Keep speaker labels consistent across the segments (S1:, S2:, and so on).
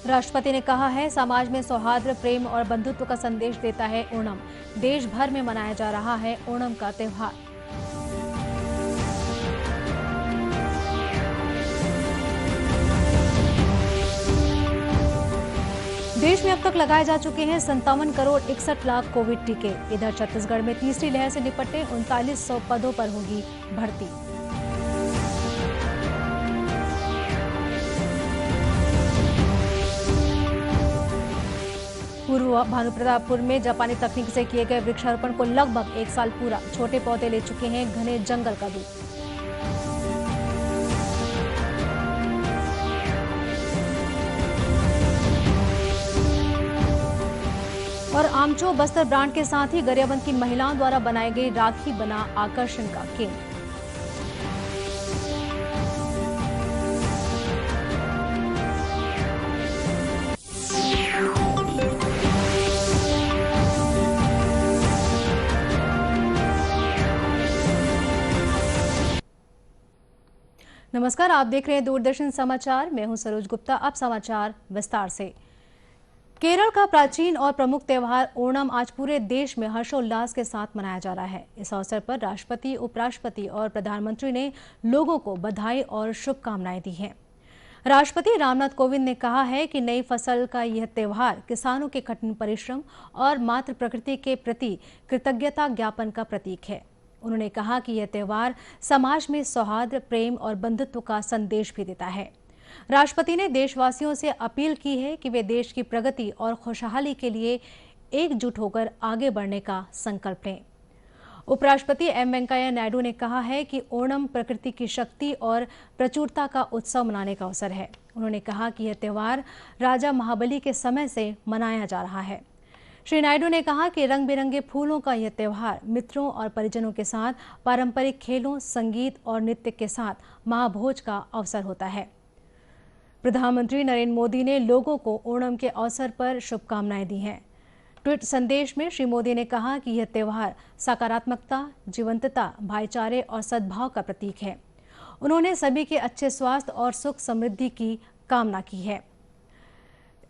S1: राष्ट्रपति ने कहा है, समाज में सौहार्द, प्रेम और बंधुत्व का संदेश देता है ओणम। देश भर में मनाया जा रहा है ओणम का त्योहार। देश में अब तक लगाए जा चुके हैं 57 करोड़ 61 लाख कोविड टीके। इधर छत्तीसगढ़ में तीसरी लहर से निपटने 3900 पदों पर होगी भर्ती। पूर्व भानुप्रतापपुर में जापानी तकनीक से किए गए वृक्षारोपण को लगभग 1 साल पूरा। छोटे पौधे ले चुके हैं घने जंगल का रूप। और आमचो बस्तर ब्रांड के साथ ही गरियाबंद की महिलाओं द्वारा बनाई गई राखी बना आकर्षण का केंद्र। नमस्कार, आप देख रहे हैं दूरदर्शन समाचार। मैं हूं सरोज गुप्ता। अब समाचार विस्तार से। केरल का प्राचीन और प्रमुख त्योहार ओणम आज पूरे देश में हर्षोल्लास के साथ मनाया जा रहा है। इस अवसर पर राष्ट्रपति, उपराष्ट्रपति और प्रधानमंत्री ने लोगों को बधाई और शुभकामनाएं दी हैं। राष्ट्रपति रामनाथ कोविंद ने कहा है कि नई फसल का यह त्योहार किसानों के कठिन परिश्रम और मातृ प्रकृति के प्रति कृतज्ञता ज्ञापन का प्रतीक है। उन्होंने कहा कि यह त्योहार समाज में सौहार्द, प्रेम और बंधुत्व का संदेश भी देता है। राष्ट्रपति ने देशवासियों से अपील की है कि वे देश की प्रगति और खुशहाली के लिए एकजुट होकर आगे बढ़ने का संकल्प लें। उपराष्ट्रपति एम वेंकैया नायडू ने कहा है कि ओणम प्रकृति की शक्ति और प्रचुरता का उत्सव मनाने का अवसर है। उन्होंने कहा कि यह त्योहार राजा महाबली के समय से मनाया जा रहा है। श्री नायडू ने कहा कि रंग बिरंगे फूलों का यह त्योहार मित्रों और परिजनों के साथ पारंपरिक खेलों, संगीत और नृत्य के साथ महाभोज का अवसर होता है। प्रधानमंत्री नरेंद्र मोदी ने लोगों को ओणम के अवसर पर शुभकामनाएं दी हैं। ट्वीट संदेश में श्री मोदी ने कहा कि यह त्योहार सकारात्मकता, जीवंतता, भाईचारे और सद्भाव का प्रतीक है। उन्होंने सभी के अच्छे स्वास्थ्य और सुख समृद्धि की कामना की है।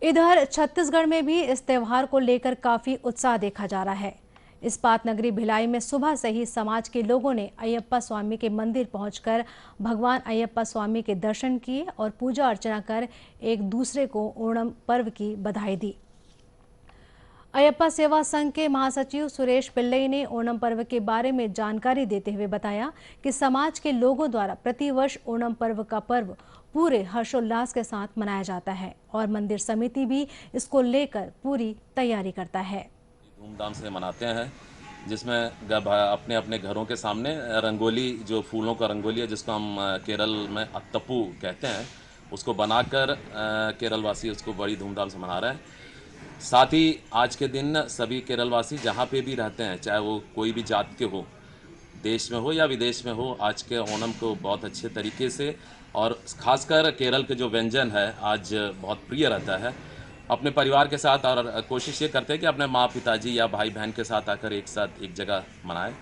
S1: इधर छत्तीसगढ़ में भी इस त्योहार को लेकर काफी उत्साह देखा जा रहा है। इस्पात नगरी भिलाई में सुबह से ही समाज के लोगों ने अयप्पा स्वामी के मंदिर पहुंचकर भगवान अयप्पा स्वामी के दर्शन किए और पूजा अर्चना कर एक दूसरे को ओणम पर्व की बधाई दी। अयप्पा सेवा संघ के महासचिव सुरेश पिल्लई ने ओणम पर्व के बारे में जानकारी देते हुए बताया कि समाज के लोगों द्वारा प्रतिवर्ष ओणम पर्व का पर्व पूरे हर्षोल्लास के साथ मनाया जाता है और मंदिर समिति भी इसको लेकर पूरी तैयारी करता है।
S2: धूमधाम से मनाते हैं, जिसमें अपने अपने घरों के सामने रंगोली, जो फूलों का रंगोली है जिसको हम केरल में अत्तपू कहते हैं, उसको बनाकर केरल वासी उसको बड़ी धूमधाम से मना रहे हैं। साथ ही आज के दिन सभी केरल वासी जहाँ पे भी रहते हैं, चाहे वो कोई भी जात के हो, देश में हो या विदेश में हो, आज के ओणम को बहुत अच्छे तरीके से और खासकर केरल के जो व्यंजन है आज बहुत प्रिय रहता है। अपने परिवार के साथ और कोशिश ये करते हैं कि अपने माँ, पिताजी या भाई बहन के साथ आकर एक साथ एक जगह मनाएं।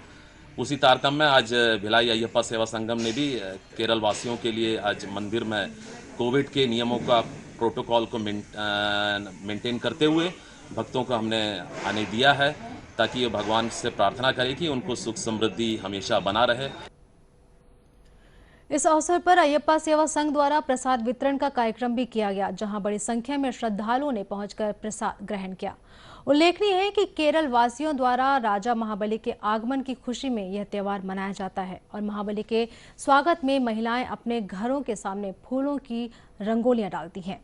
S2: उसी तारतम्य में आज भिलाई अयप्पा सेवा संगम ने भी केरल वासियों के लिए आज मंदिर में कोविड के नियमों का प्रोटोकॉल को मेंटेन करते हुए भक्तों को हमने आने दिया है, ताकि ये भगवान से प्रार्थना करें कि उनको सुख समृद्धि हमेशा बना रहे।
S1: इस अवसर पर अयप्पा सेवा संघ द्वारा प्रसाद वितरण का कार्यक्रम भी किया गया, जहां बड़ी संख्या में श्रद्धालुओं ने पहुंचकर प्रसाद ग्रहण किया। उल्लेखनीय है कि केरल वासियों द्वारा राजा महाबली के आगमन की खुशी में यह त्योहार मनाया जाता है और महाबली के स्वागत में महिलाएं अपने घरों के सामने फूलों की रंगोलियां डालती हैं।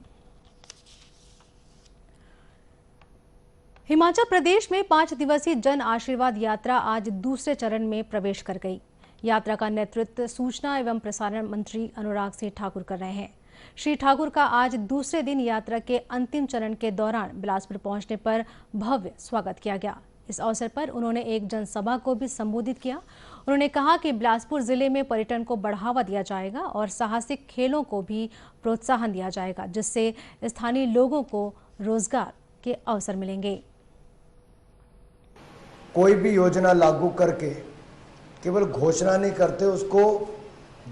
S1: हिमाचल प्रदेश में 5 दिवसीय जन आशीर्वाद यात्रा आज दूसरे चरण में प्रवेश कर गई। यात्रा का नेतृत्व सूचना एवं प्रसारण मंत्री अनुराग सिंह ठाकुर कर रहे हैं। श्री ठाकुर का आज दूसरे दिन यात्रा के अंतिम चरण के दौरान बिलासपुर पहुंचने पर भव्य स्वागत किया गया। इस अवसर पर उन्होंने एक जनसभा को भी संबोधित किया। उन्होंने कहा कि बिलासपुर जिले में पर्यटन को बढ़ावा दिया जाएगा और साहसिक खेलों को भी प्रोत्साहन दिया जाएगा, जिससे स्थानीय लोगों को रोजगार के अवसर मिलेंगे।
S3: कोई भी योजना लागू करके केवल घोषणा नहीं करते, उसको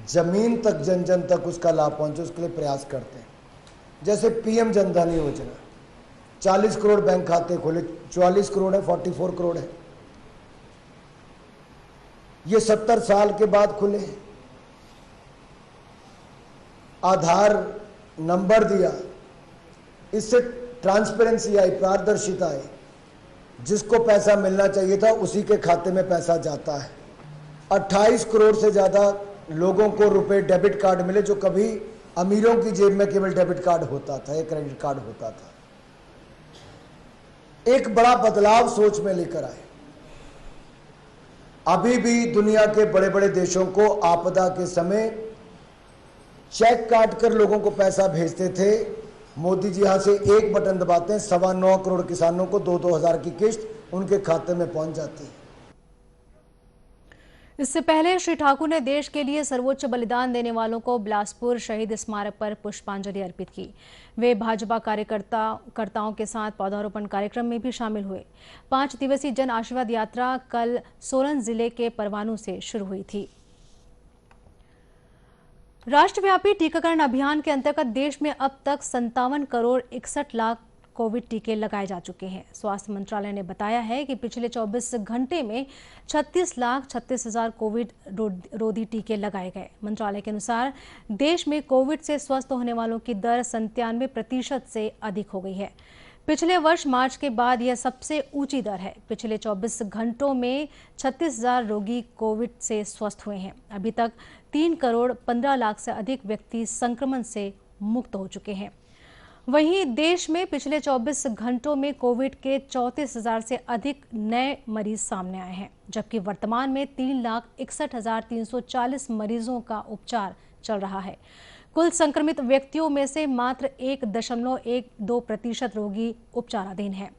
S3: जमीन तक, जन जन तक उसका लाभ पहुंचे, उसके लिए प्रयास करते हैं। जैसे पीएम जनधन योजना, 40 करोड़ बैंक खाते खोले, 44 करोड़ है, 44 करोड़ है, ये 70 साल के बाद खुले। आधार नंबर दिया, इससे ट्रांसपेरेंसी आई, पारदर्शिता आई, जिसको पैसा मिलना चाहिए था उसी के खाते में पैसा जाता है। 28 करोड़ से ज्यादा लोगों को रुपए डेबिट कार्ड मिले, जो कभी अमीरों की जेब में केवल डेबिट कार्ड होता था या क्रेडिट कार्ड होता था। एक बड़ा बदलाव सोच में लेकर आए। अभी भी दुनिया के बड़े बड़े देशों को आपदा के समय चेक काट कर लोगों को पैसा भेजते थे। मोदी जी यहां से एक बटन दबाते हैं, 9.25 करोड़ किसानों को 2-2 हजार की किस्त उनके खाते में पहुंच जाती है।
S1: इससे पहले श्री ठाकुर ने देश के लिए सर्वोच्च बलिदान देने वालों को बिलासपुर शहीद स्मारक पर पुष्पांजलि अर्पित की। वे भाजपा कार्यकर्ताओं के साथ पौधारोपण कार्यक्रम में भी शामिल हुए। 5 दिवसीय जन आशीर्वाद यात्रा कल सोलन जिले के परवाणू से शुरू हुई थी। राष्ट्रव्यापी टीकाकरण अभियान के अंतर्गत देश में अब तक 57 करोड़ 61 लाख कोविड टीके लगाए जा चुके हैं। स्वास्थ्य मंत्रालय ने बताया है कि पिछले 24 घंटे में 36,36,000 कोविड रोधी टीके लगाए गए। मंत्रालय के अनुसार देश में कोविड से स्वस्थ होने वालों की दर 97% से अधिक हो गई है। पिछले वर्ष मार्च के बाद यह सबसे ऊंची दर है। पिछले 24 घंटों में 36,000 रोगी कोविड से स्वस्थ हुए हैं। अभी तक 3 करोड़ 15 लाख से अधिक व्यक्ति संक्रमण से मुक्त हो चुके हैं। वहीं देश में पिछले 24 घंटों में कोविड के 34,000 से अधिक नए मरीज सामने आए हैं, जबकि वर्तमान में 3,61,340 मरीजों का उपचार चल रहा है। कुल संक्रमित व्यक्तियों में से मात्र 1.12% रोगी उपचाराधीन हैं।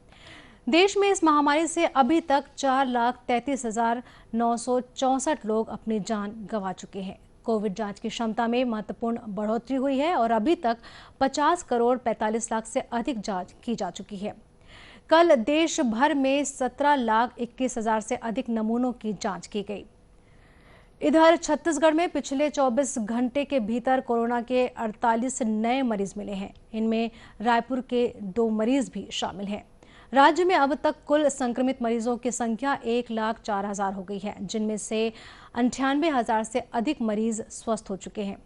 S1: देश में इस महामारी से अभी तक 4,33,964 लोग अपनी जान गंवा चुके हैं। कोविड जांच की क्षमता में महत्वपूर्ण बढ़ोतरी हुई है और अभी तक 50 करोड़ 45 लाख से अधिक जांच की जा चुकी है। कल देश भर में 17,21,000 से अधिक नमूनों की जांच की गई। इधर छत्तीसगढ़ में पिछले 24 घंटे के भीतर कोरोना के 48 नए मरीज मिले हैं। इनमें रायपुर के 2 मरीज भी शामिल हैं। राज्य में अब तक कुल संक्रमित मरीजों की संख्या 1,04,000 हो गई है, जिनमें से 98,000 से अधिक मरीज स्वस्थ हो चुके हैं।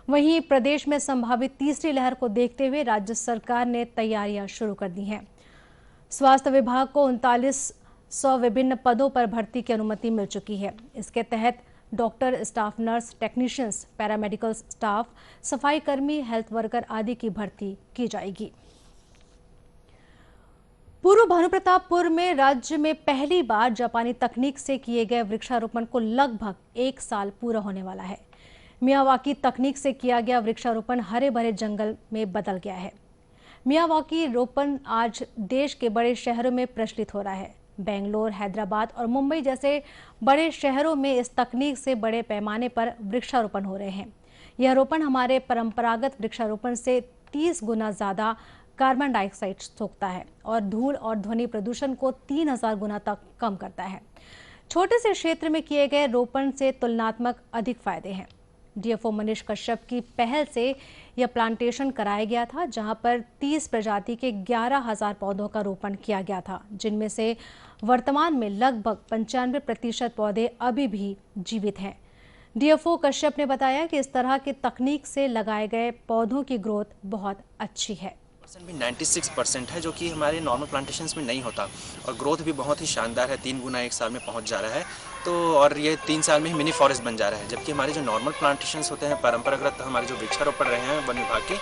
S1: वहीं प्रदेश में संभावित तीसरी लहर को देखते हुए राज्य सरकार ने तैयारियां शुरू कर दी हैं। स्वास्थ्य विभाग को 3900 विभिन्न पदों पर भर्ती की अनुमति मिल चुकी है। इसके तहत doctor, staff nurse, technicians, paramedical staff, सफाई कर्मी, हेल्थ वर्कर आदि की भर्ती की जाएगी। पूर्व भानुप्रतापपुर में राज्य में पहली बार जापानी तकनीक से किए गए वृक्षारोपण को लगभग 1 साल पूरा होने वाला है। मियावाकी तकनीक से किया गया वृक्षारोपण हरे भरे जंगल में बदल गया है। मियावाकी रोपण आज देश के बड़े शहरों में प्रचलित हो रहा है। बेंगलोर, हैदराबाद और मुंबई जैसे बड़े शहरों में इस तकनीक से बड़े पैमाने पर वृक्षारोपण हो रहे हैं। यह रोपण हमारे परंपरागत वृक्षारोपण से 30 गुना ज्यादा कार्बन डाइऑक्साइड सोखता है और धूल और ध्वनि प्रदूषण को 3000 गुना तक कम करता है। छोटे से क्षेत्र में किए गए रोपण से तुलनात्मक अधिक फायदे हैं। डीएफओ मनीष कश्यप की पहल से यह प्लांटेशन कराया गया था, जहां पर 30 प्रजाति के 11,000 पौधों का रोपण किया गया था, जिनमें से वर्तमान में लगभग 95% पौधे अभी भी जीवित हैं। डीएफओ कश्यप ने बताया कि इस तरह की तकनीक से लगाए गए पौधों की ग्रोथ बहुत अच्छी है।
S4: 96% है, जो कि हमारे नॉर्मल प्लांटेशंस में नहीं होता, और ग्रोथ भी बहुत ही शानदार है। 3 गुना 1 साल में पहुंच जा रहा है, तो और ये 3 साल में ही मिनी फॉरेस्ट बन जा रहा है। जबकि हमारे जो नॉर्मल प्लांटेशंस होते हैं, परंपरागत हमारे जो वृक्षारोपण रहे हैं वन विभाग के,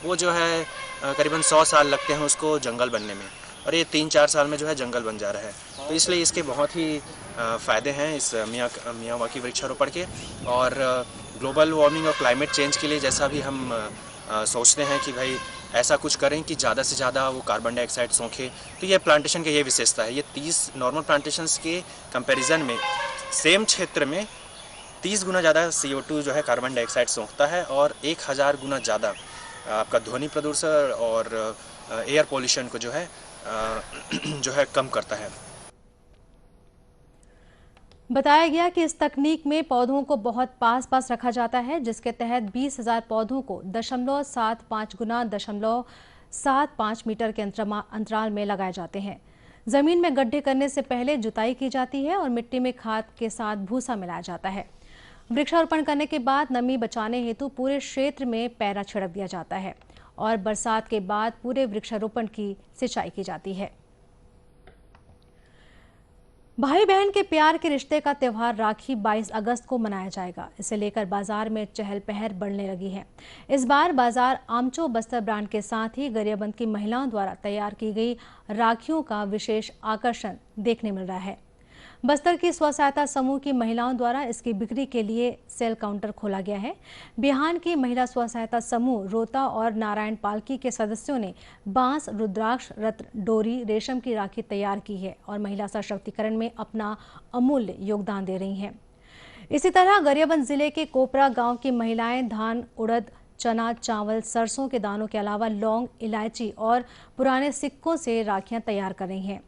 S4: वो जो है करीबन 100 साल लगते हैं उसको जंगल बनने में, और ये 3-4 साल में जो है जंगल बन जा रहा है। तो इसलिए इसके बहुत ही फ़ायदे हैं इस मियावाकी वृक्षारोपण के। और ग्लोबल वार्मिंग और क्लाइमेट चेंज के लिए जैसा भी हम सोचते हैं कि भाई ऐसा कुछ करें कि ज़्यादा से ज़्यादा वो कार्बन डाइऑक्साइड सोखे, तो ये प्लांटेशन की ये विशेषता है। ये 30 नॉर्मल प्लांटेशंस के कंपैरिजन में सेम क्षेत्र में 30 गुना ज़्यादा CO2 जो है कार्बन डाइऑक्साइड सोखता है, और 1000 गुना ज़्यादा आपका ध्वनि प्रदूषण और एयर पोल्यूशन को जो है कम करता है।
S1: बताया गया कि इस तकनीक में पौधों को बहुत पास पास रखा जाता है, जिसके तहत 20,000 पौधों को 0.75 गुना 0.75 मीटर के अंतराल में लगाए जाते हैं। जमीन में गड्ढे करने से पहले जुताई की जाती है और मिट्टी में खाद के साथ भूसा मिलाया जाता है। वृक्षारोपण करने के बाद नमी बचाने हेतु पूरे क्षेत्र में पैरा छिड़क दिया जाता है और बरसात के बाद पूरे वृक्षारोपण की सिंचाई की जाती है। भाई बहन के प्यार के रिश्ते का त्यौहार राखी 22 अगस्त को मनाया जाएगा। इसे लेकर बाजार में चहल पहल बढ़ने लगी है। इस बार बाजार आमचो बस्तर ब्रांड के साथ ही गरियाबंद की महिलाओं द्वारा तैयार की गई राखियों का विशेष आकर्षण देखने मिल रहा है। बस्तर की स्व सहायता समूह की महिलाओं द्वारा इसकी बिक्री के लिए सेल काउंटर खोला गया है। बिहान की महिला स्व सहायता समूह रोता और नारायण पालकी के सदस्यों ने बांस, रुद्राक्ष, रत्न, डोरी, रेशम की राखी तैयार की है और महिला सशक्तिकरण में अपना अमूल्य योगदान दे रही हैं। इसी तरह गरियाबंद जिले के कोपरा गांव की महिलाएं धान, उड़द, चना, चावल, सरसों के दानों के अलावा लौंग, इलायची और पुराने सिक्कों से राखियां तैयार कर रही हैं।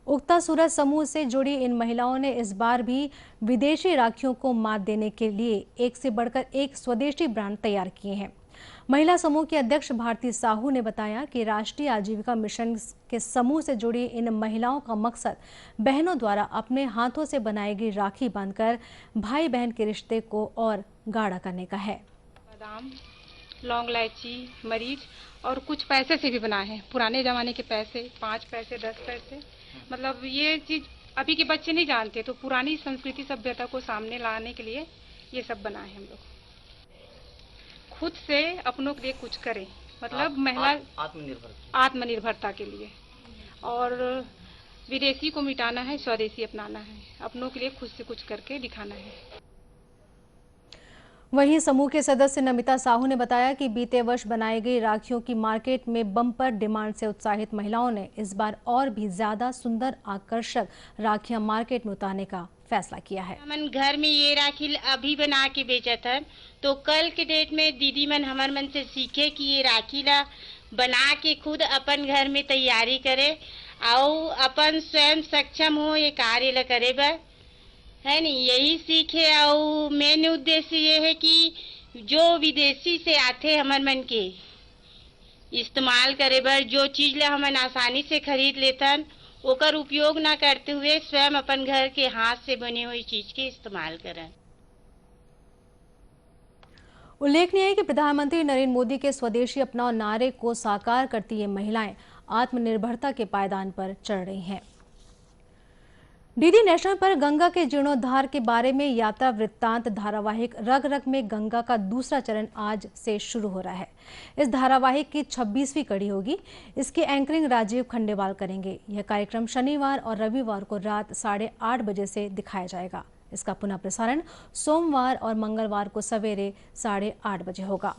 S1: उगता सूरज समूह से जुड़ी इन महिलाओं ने इस बार भी विदेशी राखियों को मात देने के लिए एक से बढ़कर एक स्वदेशी ब्रांड तैयार किए हैं। महिला समूह की अध्यक्ष भारती साहू ने बताया कि राष्ट्रीय आजीविका मिशन के समूह से जुड़ी इन महिलाओं का मकसद बहनों द्वारा अपने हाथों से बनाई गई राखी बांधकर भाई बहन के रिश्ते को और गाढ़ा करने का है।
S5: बादाम, लौंग, इलायची, मरीच और कुछ पैसे से भी बनाए हैं। पुराने जमाने के पैसे, 5 पैसे, 10 पैसे, मतलब ये चीज अभी के बच्चे नहीं जानते, तो पुरानी संस्कृति सभ्यता को सामने लाने के लिए ये सब बनाए हैं हम लोग। खुद से अपनों के लिए कुछ करें, मतलब महिला आत्मनिर्भरता के लिए, और विदेशी को मिटाना है, स्वदेशी अपनाना है, अपनों के लिए खुद से कुछ करके दिखाना है।
S1: वहीं समूह के सदस्य नमिता साहू ने बताया कि बीते वर्ष बनाई गई राखियों की मार्केट में बम्पर डिमांड से उत्साहित महिलाओं ने इस बार और भी ज्यादा सुंदर आकर्षक राखियां मार्केट में उतारने का फैसला किया है।
S6: हमन घर में ये राखी अभी बना के बेचा था, तो कल के डेट में दीदी मन हमार मन से सीखे कि ये राखी ला बना के खुद अपन घर में तैयारी करे और अपन स्वयं सक्षम हो ये कार्य ला करे बर, है नहीं, यही सीखे। और मेन उद्देश्य ये है कि जो विदेशी से आते हमन मन के इस्तेमाल करे बर, जो चीज ला हमन आसानी से खरीद लेतन ओकर उपयोग ना करते हुए स्वयं अपन घर के हाथ से बनी हुई चीज के इस्तेमाल करें।
S1: उल्लेखनीय है कि प्रधानमंत्री नरेंद्र मोदी के स्वदेशी अपनाओ नारे को साकार करती ये महिलाएं आत्मनिर्भरता के पायदान पर चढ़ रही हैं। डीडी नेशनल पर गंगा के जीर्णोद्धार के बारे में यात्रा वृत्तांत धारावाहिक रग रग में गंगा का दूसरा चरण आज से शुरू हो रहा है। इस धारावाहिक की 26वीं कड़ी होगी। इसकी एंकरिंग राजीव खंडेवाल करेंगे। यह कार्यक्रम शनिवार और रविवार को रात 8:30 बजे से दिखाया जाएगा। इसका पुनः प्रसारण सोमवार और मंगलवार को सवेरे 8:30 बजे होगा।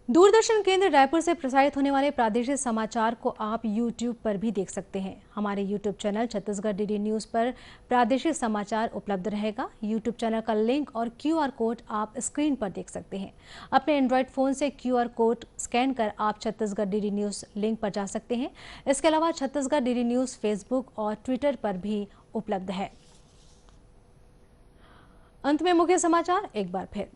S1: दूरदर्शन केंद्र रायपुर से प्रसारित होने वाले प्रादेशिक समाचार को आप YouTube पर भी देख सकते हैं। हमारे YouTube channel Chhattisgarh DD news पर प्रादेशिक समाचार उपलब्ध रहेगा। YouTube चैनल का लिंक और QR कोड आप स्क्रीन पर देख सकते हैं। अपने एंड्रॉयड फ़ोन से QR कोड स्कैन कर आप छत्तीसगढ़ डीडी न्यूज़ लिंक पर जा सकते हैं। इसके अलावा छत्तीसगढ़ डीडी न्यूज़ फेसबुक और ट्विटर पर भी उपलब्ध है। अंत में मुख्य समाचार एक बार फिर।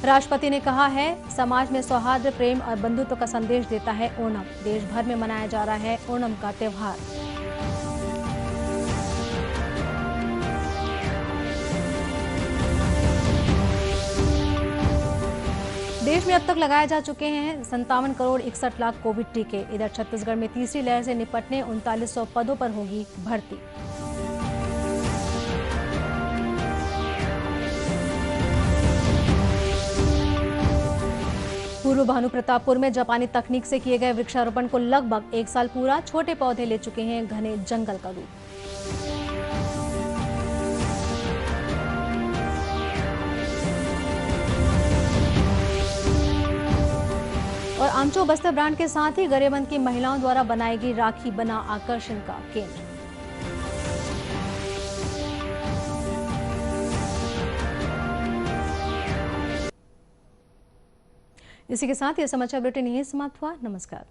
S1: राष्ट्रपति ने कहा है, समाज में सौहार्द, प्रेम और बंधुत्व का संदेश देता है ओणम। देश भर में मनाया जा रहा है ओणम का त्यौहार। देश में अब तक लगाए जा चुके हैं 57 करोड़ 61 लाख कोविड टीके। इधर छत्तीसगढ़ में तीसरी लहर से निपटने 3900 पदों पर होगी भर्ती। पूर्व भानुप्रतापपुर में जापानी तकनीक से किए गए वृक्षारोपण को लगभग 1 साल पूरा। छोटे पौधे ले चुके हैं घने जंगल का रूप। और आमचो बस्तर ब्रांड के साथ ही गरियाबंद की महिलाओं द्वारा बनाई गई राखी बना आकर्षण का केंद्र। इसी के साथ यह समाचार बुलेटिन यहीं समाप्त हुआ। नमस्कार।